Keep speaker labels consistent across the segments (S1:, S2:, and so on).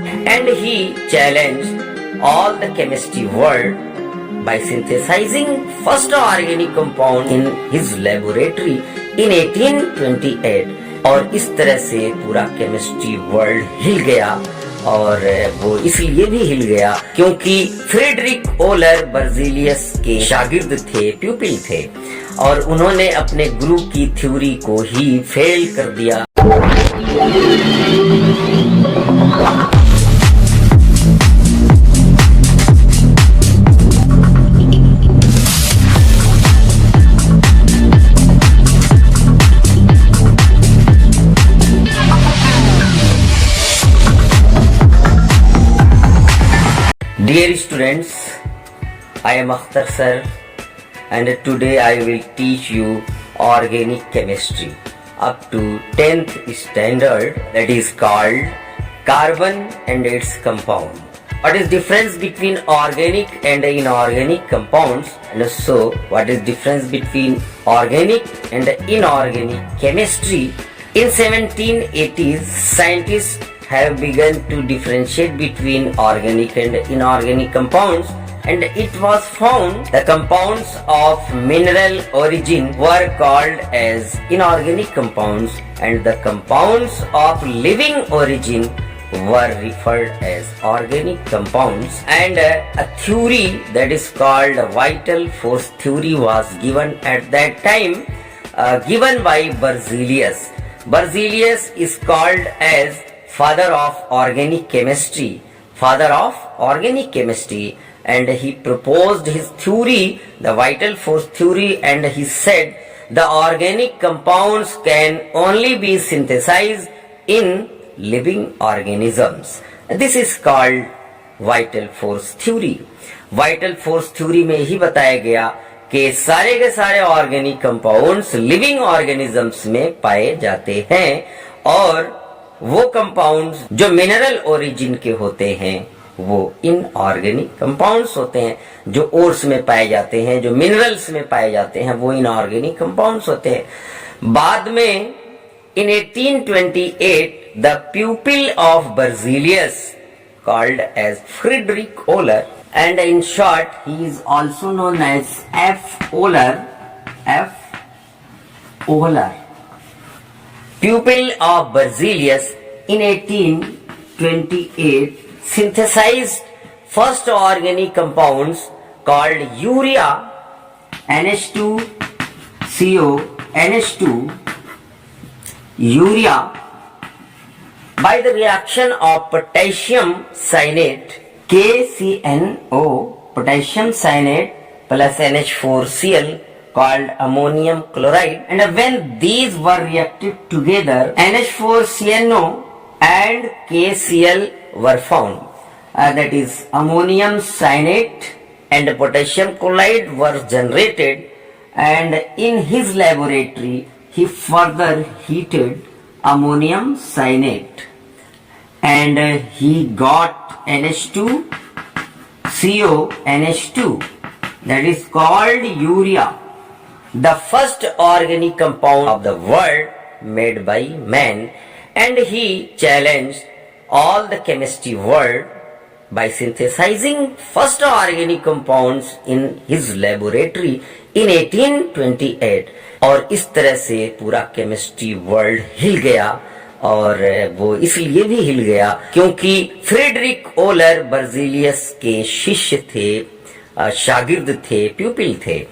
S1: and he challenged all the chemistry world by synthesizing first organic compound in his laboratory in 1828 और इस तरह से पूरा chemistry world हिल गया और वो इसलिए भी हिल गया क्योंकि फ्रेडरिक ओलर बर्जीलियस के शागिर्द थे, प्यूपिल थे और उन्होंने अपने गुरु की थ्योरी को ही फेल कर दिया। Dear students, I am Akhtar sir and today I will teach you organic chemistry up to 10th standard, that is called carbon and its compound. What is difference between organic and inorganic compounds, and also what is difference between organic and inorganic chemistry? In 1780s, scientists have begun to differentiate between organic and inorganic compounds, and it was found the compounds of mineral origin were called as inorganic compounds and the compounds of living origin were referred as organic compounds, and a theory that is called vital force theory was given at that time, given by Berzelius. Berzelius is called as father of organic chemistry, and he proposed his theory, the vital force theory, and he said the organic compounds can only be synthesized in living organisms. This is called vital force theory. Vital force theory में ही बताया गया कि सारे के सारे organic compounds living organisms में पाए जाते हैं और वो कंपाउंड्स जो मिनरल ओरिजिन के होते हैं वो इनऑर्गेनिक कंपाउंड्स होते हैं, जो ओर्स में पाए जाते हैं, जो मिनरल्स में पाए जाते हैं वो इनऑर्गेनिक कंपाउंड्स होते हैं। बाद में in 1828 the pupil of Berzelius called as Friedrich Oehler, and in short he is also known as F. Oehler, pupil of Berzelius in 1828 synthesized first organic compounds called urea, NH2CO, NH2, urea by the reaction of potassium cyanate, KCNO, potassium cyanate plus NH4Cl called ammonium chloride, and when these were reacted together, NH4CNO and KCl were found. That is ammonium cyanate and potassium chloride were generated, and in his laboratory he further heated ammonium cyanate and he got NH2CO, NH2, that is called urea, the first organic compound of the world made by man, and he challenged all the chemistry world by synthesizing first organic compounds in his laboratory in 1828 और इस तरह से पूरा chemistry world हिल गया और वो इसलिए भी हिल गया क्योंकि फ्रेडरिक ओलर बर्जीलियस के शिष्य थे, शागिर्द थे, प्यूपिल थे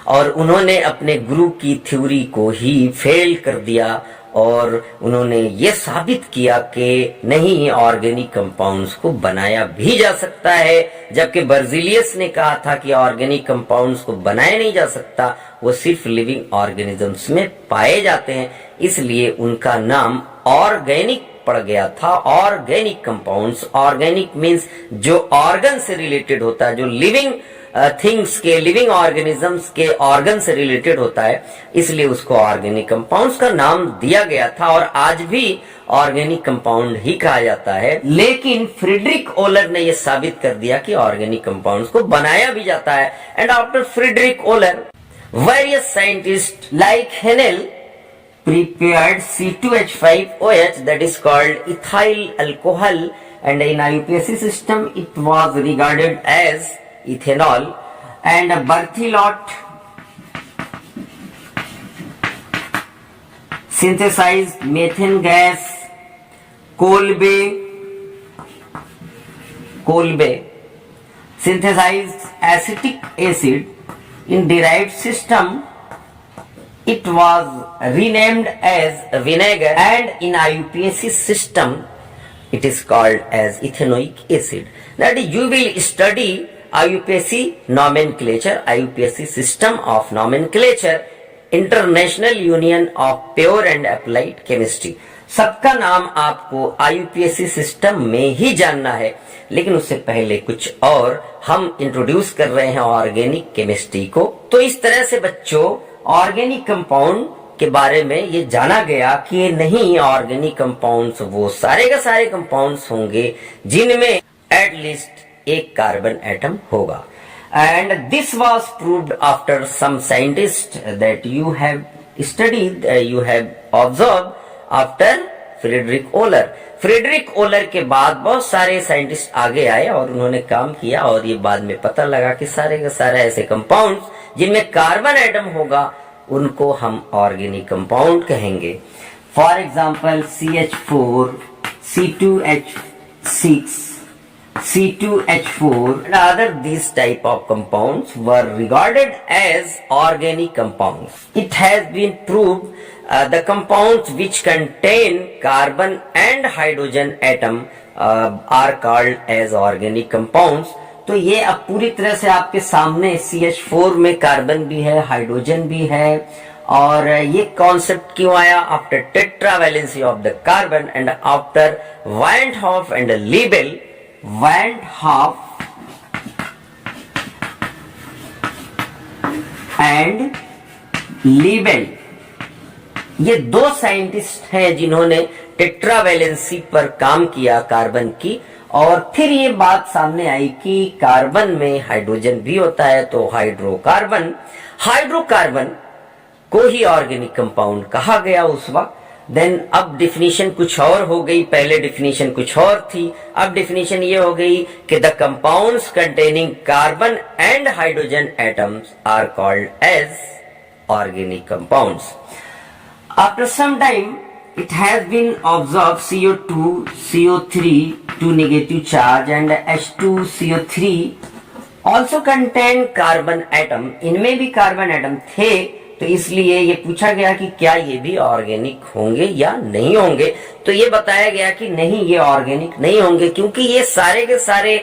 S1: और उन्होंने अपने गुरु की थ्योरी को ही फेल कर दिया और उन्होंने ये साबित किया कि नहीं, ऑर्गेनिक कंपाउंड्स को बनाया भी जा सकता है, जबकि बर्जीलियस ने कहा था कि ऑर्गेनिक कंपाउंड्स को बनाया नहीं जा सकता, वो सिर्फ लिविंग ऑर्गेनिजम्स में पाए जाते हैं, इसलिए उनका नाम ऑर्गेनिक पड़ गया था। ऑर्गेनिक कंपाउंड्स, ऑर्गेनिक मीन्स जो ऑर्गन से रिलेटेड होता है, जो लिविंग थिंग्स के, लिविंग ऑर्गेनिजम्स के ऑर्गन से रिलेटेड होता है, इसलिए उसको ऑर्गेनिक कंपाउंड्स का नाम दिया गया था और आज भी ऑर्गेनिक कंपाउंड ही कहा जाता है। लेकिन फ्रेडरिक ओलर ने यह साबित कर दिया कि ऑर्गेनिक कंपाउंड्स को बनाया भी जाता है। And after Friedrich Wohler various scientist like Hennell prepared C2H5OH, that is called ethyl alcohol, and in IUPAC system it was regarded as ethanol. And Berthelot synthesized methane gas. Kolbe synthesized acetic acid. In derived system it was renamed as vinegar, and in IUPAC system it is called as ethanoic acid. That is, you will study IUPAC nomenclature, IUPAC system of nomenclature, international union of pure and applied chemistry. सबका नाम आपको IUPAC system में ही जानना है, लेकिन उससे पहले कुछ और हम इंट्रोड्यूस कर रहे हैं ऑर्गेनिक केमिस्ट्री को। तो इस तरह से बच्चों ऑर्गेनिक कंपाउंड के बारे में ये जाना गया कि ये नहीं, ऑर्गेनिक कंपाउंड्स वो सारे का सारे कंपाउंड्स होंगे जिनमें एटलीस्ट एक कार्बन एटम होगा। And this was proved after some scientists that you have studied, you have observed after Friedrich Wohler. Friedrich Wohler के बाद बहुत सारे साइंटिस्ट आगे आए और उन्होंने काम किया, और ये बाद में पता लगा कि सारे के सारे ऐसे कंपाउंड्स जिनमें कार्बन एटम होगा उनको हम ऑर्गेनिक कंपाउंड कहेंगे। For example CH4, C2H6, C2H4 and other these type of compounds were regarded as organic compounds. It has been proved the compounds which contain carbon and hydrogen atom are called as organic compounds. तो ये अब पूरी तरह से आपके सामने CH4 में carbon भी है, हाइड्रोजन भी है, और ये कॉन्सेप्ट क्यों आया? After tetravalency of the carbon and after van't Hoff and Le Bel, Van 't Hoff and Liebel, ये दो साइंटिस्ट हैं जिन्होंने टेट्रावैलेंसी पर काम किया कार्बन की, और फिर ये बात सामने आई कि कार्बन में हाइड्रोजन भी होता है, तो हाइड्रोकार्बन को ही ऑर्गेनिक कंपाउंड कहा गया उस वक्त। देन अब डिफिनीशन कुछ और हो गई, पहले डिफिनीशन कुछ और थी, अब डिफिनीशन ये हो गई कि the compounds containing carbon and hydrogen atoms are called as organic compounds. After some time it has been observed CO2, CO3, two negative charge, and H2CO3 also contain carbon atom, इनमें भी carbon atom थे, तो इसलिए ये पूछा गया कि क्या ये भी ऑर्गेनिक होंगे या नहीं होंगे। तो ये बताया गया कि नहीं, ये ऑर्गेनिक नहीं होंगे, क्योंकि ये सारे के सारे,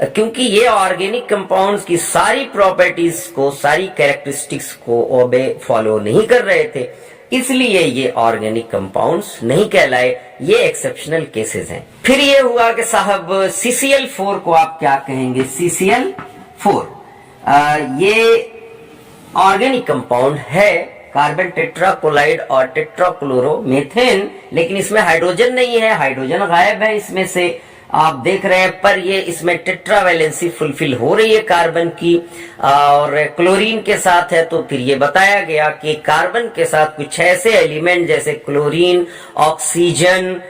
S1: क्योंकि ये ऑर्गेनिक कंपाउंड्स की सारी प्रॉपर्टीज को, सारी कैरेक्टरिस्टिक्स को ओबे फॉलो नहीं कर रहे थे, इसलिए ये ऑर्गेनिक कंपाउंड्स नहीं कहलाए। ये एक्सेप्शनल केसेस हैं। फिर ये हुआ कि साहब CCl4 को आप क्या कहेंगे? CCl4 ये ऑर्गेनिक कंपाउंड है, कार्बन टेट्राक्लोराइड और टेट्राक्लोरोमेथेन, लेकिन इसमें हाइड्रोजन नहीं है, हाइड्रोजन गायब है इसमें से, आप देख रहे हैं, पर ये इसमें टेट्रावैलेंसी फुलफिल हो रही है कार्बन की, और क्लोरीन के साथ है। तो फिर ये बताया गया कि कार्बन के साथ कुछ ऐसे एलिमेंट जैसे क्लोरीन, ऑक्सीजन,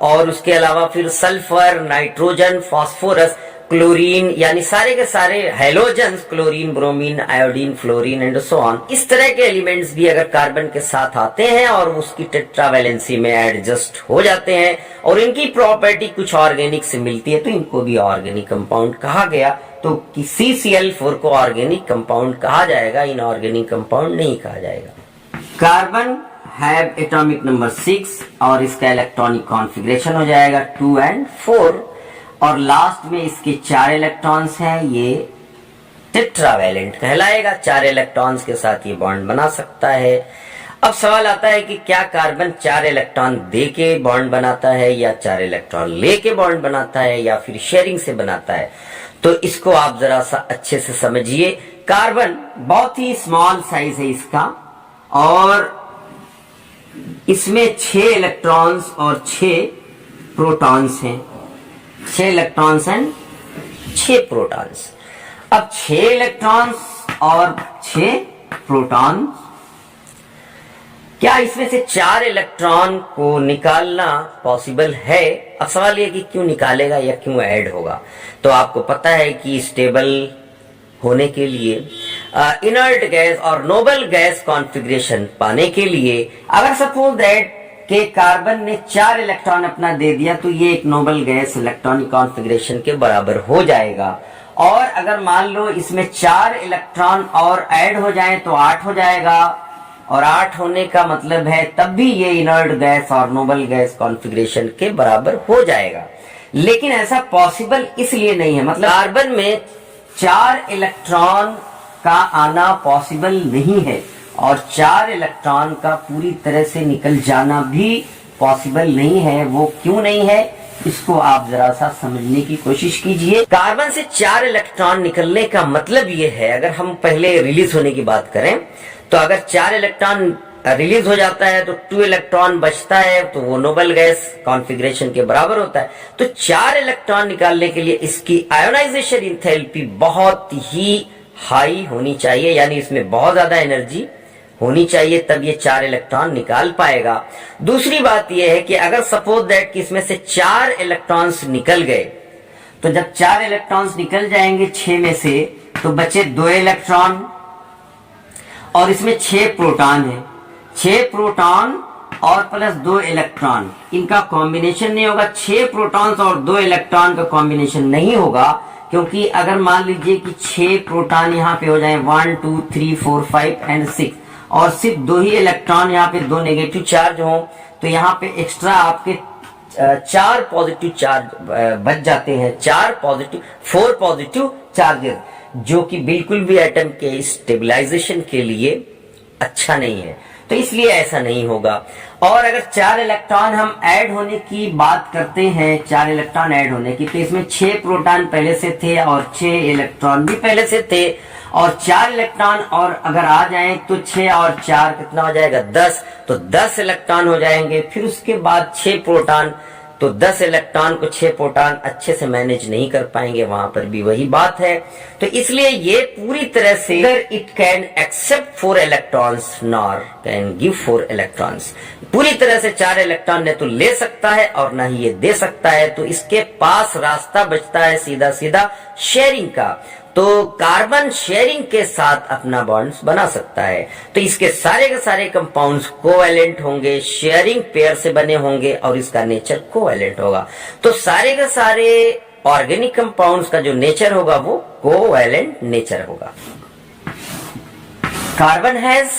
S1: और उसके अलावा फिर सल्फर, नाइट्रोजन, फास्फोरस, क्लोरीन, यानी सारे के सारे halogens, chlorine, bromine, iodine, fluorine and so on, इस तरह के एलिमेंट्स भी अगर कार्बन के साथ आते हैं और उसकी टेट्रावैलेंसी में एडजस्ट हो जाते हैं और इनकी प्रॉपर्टी कुछ ऑर्गेनिक से मिलती है, तो इनको भी ऑर्गेनिक कंपाउंड कहा गया। तो CCl4 को ऑर्गेनिक कंपाउंड कहा जाएगा, इनऑर्गेनिक कंपाउंड नहीं कहा जाएगा। कार्बन हैव एटॉमिक नंबर 6 और इसका इलेक्ट्रॉनिक कॉन्फ़िगरेशन हो जाएगा 2 and 4, और लास्ट में इसके 4 इलेक्ट्रॉन्स हैं, ये टेट्रावैलेंट कहलाएगा। 4 इलेक्ट्रॉन्स के साथ ये बॉन्ड बना सकता है। अब सवाल आता है कि क्या कार्बन 4 इलेक्ट्रॉन दे के बॉन्ड बनाता है या 4 इलेक्ट्रॉन लेके बॉन्ड बनाता है या फिर शेयरिंग से बनाता है? तो इसको आप जरा सा अच्छे से समझिए। कार्बन बहुत ही स्मॉल साइज है इसका, और इसमें 6 इलेक्ट्रॉन्स और 6 प्रोटॉन्स हैं, 6 इलेक्ट्रॉन्स एंड 6 प्रोटॉन्स। अब 6 इलेक्ट्रॉन्स और 6 प्रोटॉन्स, क्या इसमें से 4 इलेक्ट्रॉन को निकालना पॉसिबल है? अब सवाल यह कि क्यों निकालेगा या क्यों ऐड होगा। तो आपको पता है कि स्टेबल होने के लिए इनर्ट गैस और नोबल गैस कॉन्फ़िगरेशन पाने के लिए अगर सपोज दैट के कार्बन ने 4 इलेक्ट्रॉन अपना दे दिया तो ये एक नोबल गैस इलेक्ट्रॉनिक कॉन्फ़िगरेशन के बराबर हो जाएगा। और अगर मान लो इसमें 4 इलेक्ट्रॉन और ऐड हो जाएं तो 8 हो जाएगा, और 8 होने का मतलब है तब भी ये इनर्ट गैस और नोबल गैस कॉन्फ़िगरेशन के बराबर हो जाएगा। लेकिन ऐसा पॉसिबल इसलिए नहीं है, मतलब कार्बन में 4 इलेक्ट्रॉन का आना पॉसिबल नहीं है और 4 इलेक्ट्रॉन का पूरी तरह से निकल जाना भी पॉसिबल नहीं है। वो क्यों नहीं है, इसको आप जरा सा समझने की कोशिश कीजिए। कार्बन से 4 इलेक्ट्रॉन निकलने का मतलब ये है, अगर हम पहले रिलीज होने की बात करें तो अगर 4 इलेक्ट्रॉन रिलीज हो जाता है तो 2 इलेक्ट्रॉन बचता है, तो वो नोबल गैस कॉन्फ़िगरेशन के बराबर होता है। तो 4 इलेक्ट्रॉन निकालने के लिए इसकी आयोनाइजेशन इंथैल्पी बहुत ही हाई होनी चाहिए, यानी इसमें बहुत ज्यादा एनर्जी होनी चाहिए, तब ये 4 इलेक्ट्रॉन निकाल पाएगा। दूसरी बात यह है कि अगर सपोज दैट कि इसमें से 4 इलेक्ट्रॉन्स निकल गए, तो जब 4 इलेक्ट्रॉन्स निकल जाएंगे 6 में से, तो बचे 2 इलेक्ट्रॉन और इसमें 6 प्रोटॉन है। 6 प्रोटॉन और प्लस 2 इलेक्ट्रॉन, इनका कॉम्बिनेशन नहीं होगा। 6 प्रोटॉन्स और 2 इलेक्ट्रॉन का कॉम्बिनेशन नहीं होगा, क्योंकि अगर मान लीजिए कि 6 प्रोटॉन यहाँ पे हो जाए 1 2 3 4 5 एंड 6 और सिर्फ 2 ही इलेक्ट्रॉन यहाँ पे 2 नेगेटिव चार्ज हो, तो यहाँ पे एक्स्ट्रा आपके 4 पॉजिटिव चार्ज बच जाते हैं, 4 पॉजिटिव चार्जेस, जो कि बिल्कुल भी एटम के स्टेबलाइजेशन के लिए अच्छा नहीं है। तो इसलिए ऐसा नहीं होगा। और अगर 4 इलेक्ट्रॉन हम ऐड होने की बात करते हैं, 4 इलेक्ट्रॉन ऐड होने की, तो इसमें 6 प्रोटॉन पहले से थे और 6 इलेक्ट्रॉन भी पहले से थे, और 4 इलेक्ट्रॉन और अगर आ जाएं तो 6 और 4 कितना हो जाएगा 10, तो 10 इलेक्ट्रॉन हो जाएंगे। फिर उसके बाद 6 प्रोटॉन, तो 10 इलेक्ट्रॉन को 6 प्रोटॉन अच्छे से मैनेज नहीं कर पाएंगे, वहां पर भी वही बात है। तो इसलिए ये पूरी तरह से it can accept 4 electrons nor can give 4 electrons, पूरी तरह से 4 इलेक्ट्रॉन ने तो ले सकता है और ना ही ये दे सकता है। तो इसके पास रास्ता बचता है सीधा सीधा शेयरिंग का। तो कार्बन शेयरिंग के साथ अपना बॉन्ड्स बना सकता है। तो इसके सारे के सारे कंपाउंड्स कोवैलेंट होंगे, शेयरिंग पेयर से बने होंगे और इसका नेचर कोवैलेंट होगा। तो सारे के सारे ऑर्गेनिक कंपाउंड्स का जो नेचर होगा वो कोवैलेंट नेचर होगा। कार्बन हैज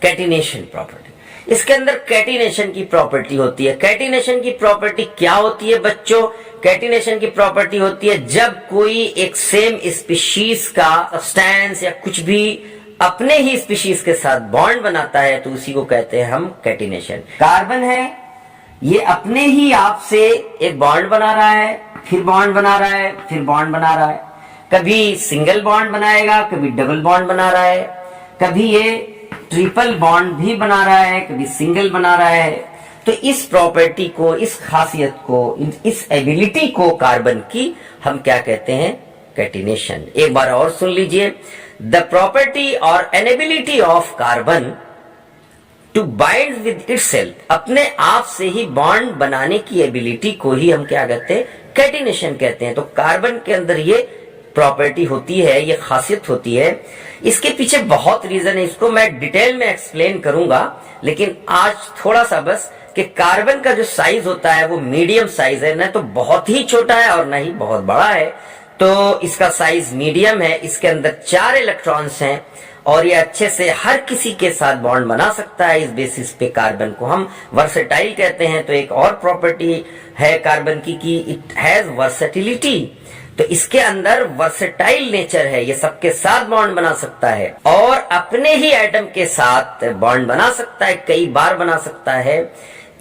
S1: कैटिनेशन प्रॉपर्टी, इसके अंदर कैटिनेशन की प्रॉपर्टी होती है। कैटिनेशन की प्रॉपर्टी क्या होती है बच्चों? कैटिनेशन की प्रॉपर्टी होती है जब कोई एक सेम स्पीशीज का सब्सटेंस या कुछ भी अपने ही स्पीशीज के साथ बॉन्ड बनाता है, तो उसी को कहते हैं हम कैटिनेशन। कार्बन है, ये अपने ही आप से एक बॉन्ड बना रहा है, फिर बॉन्ड बना रहा है, फिर बॉन्ड बना रहा है। कभी सिंगल बॉन्ड बनाएगा, कभी डबल बॉन्ड बना रहा है, कभी ये ट्रिपल बॉन्ड भी बना रहा है, कभी सिंगल बना रहा है। तो इस प्रॉपर्टी को, इस खासियत को, इस एबिलिटी को कार्बन की हम क्या कहते हैं? कैटिनेशन। एक बार और सुन लीजिए, द प्रॉपर्टी और ability of carbon to bind with itself, अपने आप से ही बॉन्ड बनाने की एबिलिटी को ही हम क्या कहते हैं? कैटिनेशन कहते हैं। तो कार्बन के अंदर ये प्रॉपर्टी होती है, ये खासियत होती है। इसके पीछे बहुत रीजन है, इसको मैं डिटेल में एक्सप्लेन करूंगा, लेकिन आज थोड़ा सा बस कि कार्बन का जो साइज होता है वो मीडियम साइज है, न तो बहुत ही छोटा है और न ही बहुत बड़ा है। तो इसका साइज मीडियम है, इसके अंदर 4 इलेक्ट्रॉन्स हैं और ये अच्छे से हर किसी के साथ बॉन्ड बना सकता है। इस बेसिस पे कार्बन को हम वर्सेटाइल कहते हैं। तो एक और प्रॉपर्टी है कार्बन की कि इट हैज वर्सेटिलिटी, तो इसके अंदर वर्सेटाइल नेचर है, ये सबके साथ बॉन्ड बना सकता है और अपने ही एटम के साथ बॉन्ड बना सकता है, कई बार बना सकता है।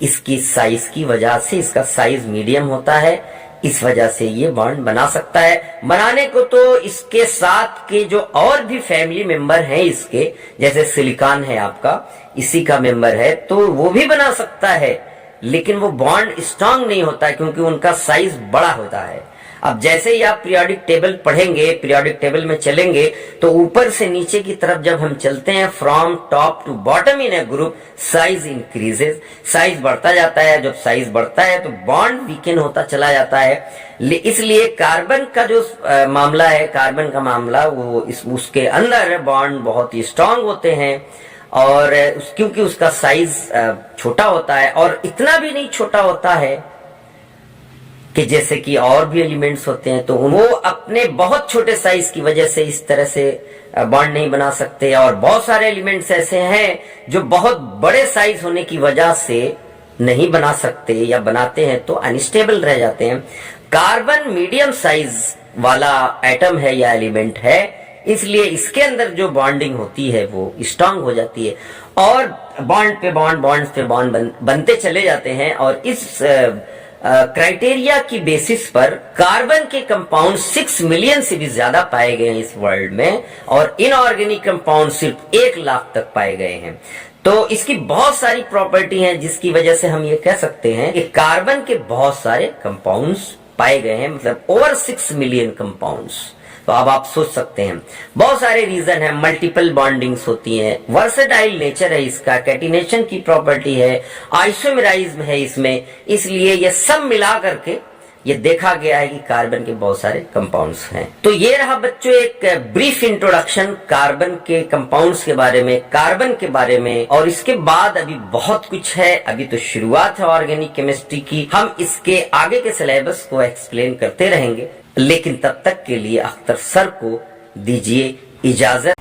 S1: इसकी साइज की वजह से, इसका साइज मीडियम होता है, इस वजह से ये बॉन्ड बना सकता है। बनाने को तो इसके साथ के जो और भी फैमिली मेंबर हैं इसके, जैसे सिलिकॉन है आपका, इसी का मेंबर है, तो वो भी बना सकता है, लेकिन वो बॉन्ड स्ट्रांग नहीं होता है क्योंकि उनका साइज बड़ा होता है। अब जैसे ही आप पीरियोडिक टेबल पढ़ेंगे, पीरियोडिक टेबल में चलेंगे, तो ऊपर से नीचे की तरफ जब हम चलते हैं, from top to bottom in a group, size increases, size बढ़ता जाता है। जब साइज बढ़ता है तो बॉन्ड वीकेन होता चला जाता है। इसलिए कार्बन का जो मामला है, कार्बन का मामला, वो उसके अंदर बॉन्ड बहुत ही स्ट्रांग होते हैं, और क्योंकि उसका साइज छोटा होता है, और इतना भी नहीं छोटा होता है कि जैसे कि और भी एलिमेंट्स होते हैं, तो वो अपने बहुत छोटे साइज की वजह से इस तरह से बॉन्ड नहीं बना सकते। और बहुत सारे एलिमेंट्स ऐसे हैं जो बहुत बड़े साइज होने की वजह से नहीं बना सकते, या बनाते हैं तो अनस्टेबल रह जाते हैं। कार्बन मीडियम साइज वाला एटम है या एलिमेंट है, इसलिए इसके अंदर जो बॉन्डिंग होती है वो स्ट्रांग हो जाती है, और बॉन्ड पे बॉन्ड बनते चले जाते हैं। और इस क्राइटेरिया की बेसिस पर कार्बन के कंपाउंड 6 मिलियन से भी ज्यादा पाए गए हैं इस वर्ल्ड में, और इनऑर्गेनिक कंपाउंड सिर्फ 1 लाख तक पाए गए हैं। तो इसकी बहुत सारी प्रॉपर्टी हैं, जिसकी वजह से हम ये कह सकते हैं कि कार्बन के बहुत सारे कंपाउंड्स पाए गए हैं, मतलब ओवर 6 मिलियन कंपाउंड्स। तो अब आप सोच सकते हैं, बहुत सारे रीजन है, मल्टीपल बॉन्डिंग्स होती हैं, वर्सेटाइल नेचर है इसका, कैटिनेशन की प्रॉपर्टी है, आइसोमेराइज्म है इसमें, इसलिए ये सब मिला करके ये देखा गया है कि कार्बन के बहुत सारे कंपाउंड्स हैं। तो ये रहा बच्चों एक ब्रीफ इंट्रोडक्शन कार्बन के कंपाउंड्स के बारे में, कार्बन के बारे में। और इसके बाद अभी बहुत कुछ है, अभी तो शुरुआत है ऑर्गेनिक केमिस्ट्री की। हम इसके आगे के सिलेबस को एक्सप्लेन करते रहेंगे, लेकिन तब तक के लिए अख्तर सर को दीजिए इजाजत।